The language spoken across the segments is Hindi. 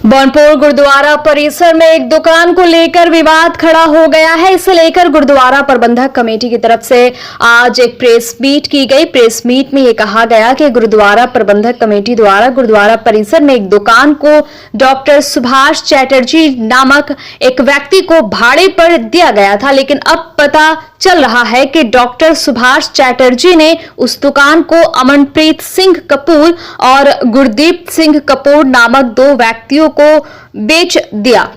बनपुर गुरुद्वारा परिसर में एक दुकान को लेकर विवाद खड़ा हो गया है। इसे लेकर गुरुद्वारा प्रबंधक कमेटी की तरफ से आज एक प्रेस मीट की गई। प्रेस मीट में ये कहा गया कि गुरुद्वारा प्रबंधक कमेटी द्वारा गुरुद्वारा परिसर में एक दुकान को डॉक्टर सुभाष चैटर्जी नामक एक व्यक्ति को भाड़े पर दिया गया था, लेकिन अब पता चल रहा है कि डॉक्टर सुभाष चैटर्जी ने उस दुकान को अमनप्रीत सिंह कपूर और गुरदीप सिंह कपूर नामक दो व्यक्तियों को बेच दिया।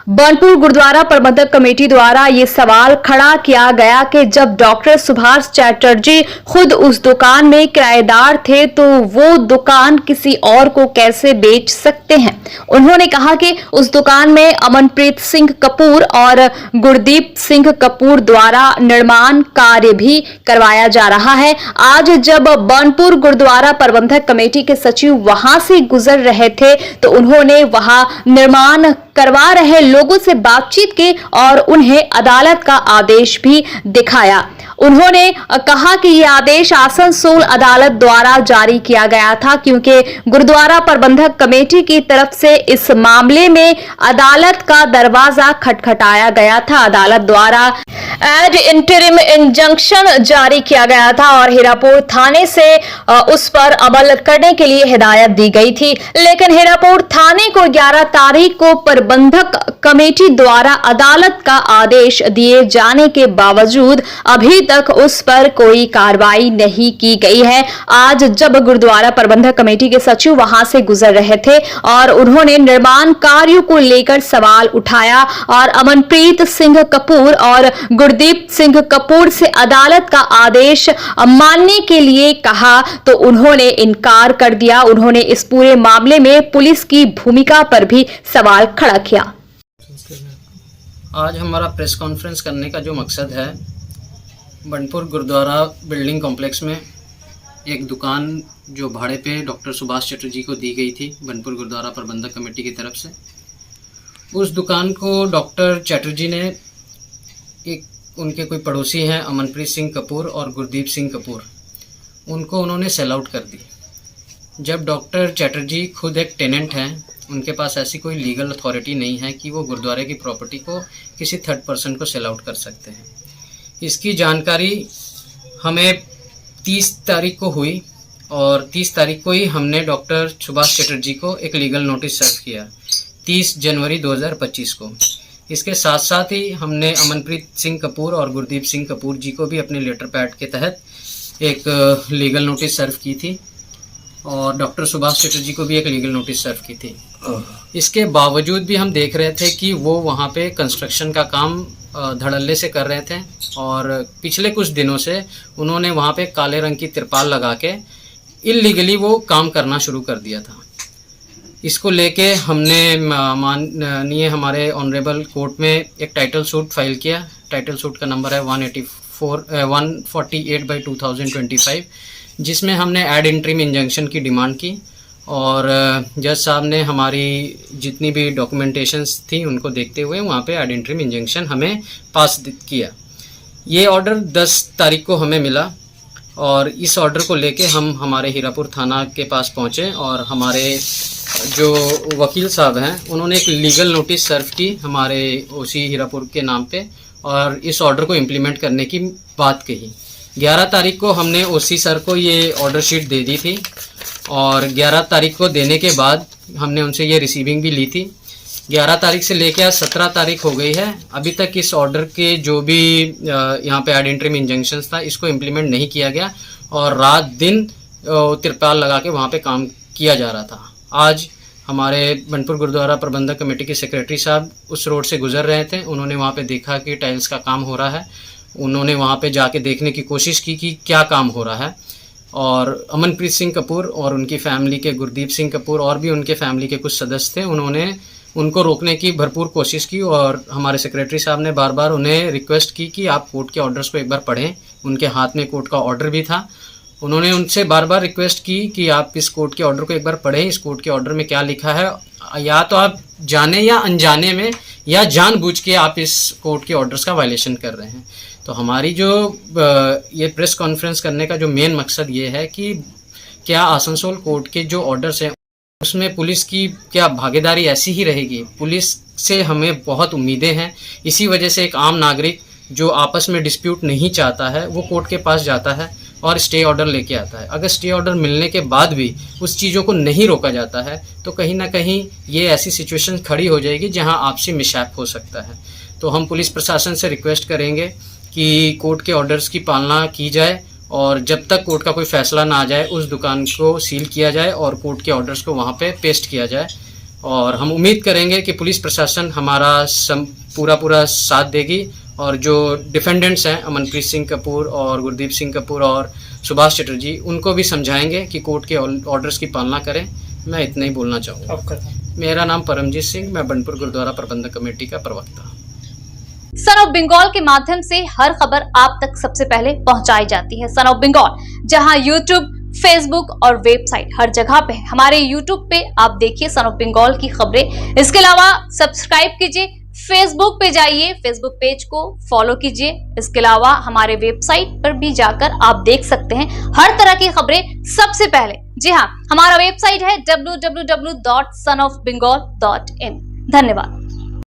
बनपुर गुरुद्वारा प्रबंधक कमेटी द्वारा ये सवाल खड़ा किया गया कि जब डॉक्टर सुभाष चैटर्जी खुद उस दुकान में किराएदार थे तो वो दुकान किसी और को कैसे बेच सकते हैं। उन्होंने कहा कि उस दुकान में अमनप्रीत सिंह कपूर और गुरदीप सिंह कपूर द्वारा निर्माण कार्य भी करवाया जा रहा है। आज जब बनपुर गुरुद्वारा प्रबंधक कमेटी के सचिव वहां से गुजर रहे थे तो उन्होंने वहां निर्माण करवा रहे लोगों से बातचीत की और उन्हें अदालत का आदेश भी दिखाया। उन्होंने कहा कि यह आदेश आसनसोल अदालत द्वारा जारी किया गया था, क्योंकि गुरुद्वारा प्रबंधक कमेटी की तरफ से इस मामले में अदालत का दरवाजा खटखटाया गया था। अदालत द्वारा एड इंटरिम इंजंक्शन जारी किया गया था और हीरापुर थाने से उस पर अमल करने के लिए हिदायत दी गई थी, लेकिन हीरापुर थाने को 11 तारीख को प्रबंधक कमेटी द्वारा अदालत का आदेश दिए जाने के बावजूद अभी तक उस पर कोई कार्रवाई नहीं की गई है। आज जब गुरुद्वारा प्रबंधक कमेटी के सचिव वहां से गुजर रहे थे और उन्होंने निर्माण कार्यों को लेकर सवाल उठाया और अमनप्रीत सिंह कपूर और गुरदीप सिंह कपूर से अदालत का आदेश मानने के लिए कहा तो उन्होंने इनकार कर दिया। उन्होंने इस पूरे मामले में पुलिस की भूमिका पर भी सवाल खड़ा किया। आज हमारा प्रेस कॉन्फ्रेंस करने का जो मकसद है, बनपुर गुरुद्वारा बिल्डिंग कॉम्प्लेक्स में एक दुकान जो भाड़े पे डॉक्टर सुभाष चैटर्जी को दी गई थी बनपुर गुरुद्वारा प्रबंधक कमेटी की तरफ से, उस दुकान को डॉक्टर चैटर्जी ने एक उनके कोई पड़ोसी हैं अमनप्रीत सिंह कपूर और गुरदीप सिंह कपूर, उनको उन्होंने सेल आउट कर दी। जब डॉक्टर चैटर्जी खुद एक टेनेंट हैं, उनके पास ऐसी कोई लीगल अथॉरिटी नहीं है कि वो गुरुद्वारे की प्रॉपर्टी को किसी थर्ड पर्सन को सेल आउट कर सकते हैं। इसकी जानकारी हमें 30 तारीख को हुई और 30 तारीख को ही हमने डॉक्टर सुभाष चैटर्जी को एक लीगल नोटिस सर्व किया 30 जनवरी 2025 को। इसके साथ साथ ही हमने अमनप्रीत सिंह कपूर और गुरदीप सिंह कपूर जी को भी अपने लेटर पैड के तहत एक लीगल नोटिस सर्व की थी और डॉक्टर सुभाष चैटर्जी को भी एक लीगल नोटिस सर्व की थी। इसके बावजूद भी हम देख रहे थे कि वो वहाँ पे कंस्ट्रक्शन का काम धड़ल्ले से कर रहे थे और पिछले कुछ दिनों से उन्होंने वहाँ पे काले रंग की तिरपाल लगा के इल्लीगली वो काम करना शुरू कर दिया था। इसको लेके हमने माननीय हमारे ऑनरेबल कोर्ट में एक टाइटल सूट फाइल किया। टाइटल सूट का नंबर है 148/2025, जिसमें हमने एड इंटरिम इंजंक्शन की डिमांड की और जज साहब ने हमारी जितनी भी डॉक्यूमेंटेशंस थी उनको देखते हुए वहाँ पे एड इंटरिम इंजंक्शन हमें पास किया। ये ऑर्डर 10 तारीख को हमें मिला और इस ऑर्डर को लेके हम हमारे हीरापुर थाना के पास पहुँचे और हमारे जो वकील साहब हैं उन्होंने एक लीगल नोटिस सर्व की हमारे ओसी हीरापुर के नाम पे और इस ऑर्डर को इम्प्लीमेंट करने की बात कही। 11 तारीख को हमने ओसी सर को ये ऑर्डर शीट दे दी थी और 11 तारीख को देने के बाद हमने उनसे ये रिसीविंग भी ली थी। 11 तारीख से लेकर आज 17 तारीख हो गई है, अभी तक इस ऑर्डर के जो भी यहाँ पे एड इंटरिम इंजंक्शंस था इसको इम्प्लीमेंट नहीं किया गया और रात दिन तिरपाल लगा के वहाँ पे काम किया जा रहा था। आज हमारे बनपुर गुरुद्वारा प्रबंधक कमेटी के सेक्रेटरी साहब उस रोड से गुजर रहे थे, उन्होंने वहाँ पे देखा कि टाइल्स का काम हो रहा है। उन्होंने वहाँ पे जाके देखने की कोशिश की कि क्या काम हो रहा है और अमनप्रीत सिंह कपूर और उनकी फैमिली के गुरदीप सिंह कपूर और भी उनके फैमिली के कुछ सदस्य थे, उन्होंने उनको रोकने की भरपूर कोशिश की और हमारे सेक्रेटरी साहब ने बार बार उन्हें रिक्वेस्ट की कि आप कोर्ट के ऑर्डर्स को एक बार पढ़ें। उनके हाथ में कोर्ट का ऑर्डर भी था। उन्होंने उनसे बार बार रिक्वेस्ट की कि आप इस कोर्ट के ऑर्डर को एक बार पढ़ें, इस कोर्ट के ऑर्डर में क्या लिखा है, या तो आप जाने या अनजाने में या जानबूझ के आप इस कोर्ट के ऑर्डर्स का वायलेशन कर रहे हैं। तो हमारी जो ये प्रेस कॉन्फ्रेंस करने का जो मेन मकसद ये है कि क्या आसनसोल कोर्ट के जो ऑर्डर्स हैं उसमें पुलिस की क्या भागीदारी ऐसी ही रहेगी। पुलिस से हमें बहुत उम्मीदें हैं। इसी वजह से एक आम नागरिक जो आपस में डिस्प्यूट नहीं चाहता है वो कोर्ट के पास जाता है और स्टे ऑर्डर लेके आता है। अगर स्टे ऑर्डर मिलने के बाद भी उस चीज़ों को नहीं रोका जाता है तो कहीं ना कहीं ये ऐसी सिचुएशन खड़ी हो जाएगी जहां आपसी मिसहैप हो सकता है। तो हम पुलिस प्रशासन से रिक्वेस्ट करेंगे कि कोर्ट के ऑर्डर्स की पालना की जाए और जब तक कोर्ट का कोई फैसला ना आ जाए उस दुकान को सील किया जाए और कोर्ट के ऑर्डर्स को वहाँ पे पेस्ट किया जाए। और हम उम्मीद करेंगे कि पुलिस प्रशासन हमारा पूरा साथ देगी और जो डिफेंडेंट्स हैं अमनप्रीत सिंह कपूर और गुरदीप सिंह कपूर और सुभाष चटर्जी उनको भी समझाएंगे कि कोर्ट के ऑर्डर्स की पालना करें। मैं इतना ही बोलना चाहूँगा। मेरा नाम परमजीत सिंह, मैं बनपुर गुरुद्वारा प्रबंधक कमेटी का प्रवक्ता। सन ऑफ बंगाल के माध्यम से हर खबर आप तक सबसे पहले पहुंचाई जाती है। सन ऑफ बंगाल जहां यूट्यूब, फेसबुक और वेबसाइट हर जगह पे। हमारे यूट्यूब पे आप देखिए सन ऑफ बंगाल की खबरें। इसके अलावा सब्सक्राइब कीजिए, फेसबुक पे जाइए, फेसबुक पेज को फॉलो कीजिए। इसके अलावा हमारे वेबसाइट पर भी जाकर आप देख सकते हैं हर तरह की खबरें सबसे पहले। जी हाँ, हमारा वेबसाइट है www.sonofbengal.in। धन्यवाद।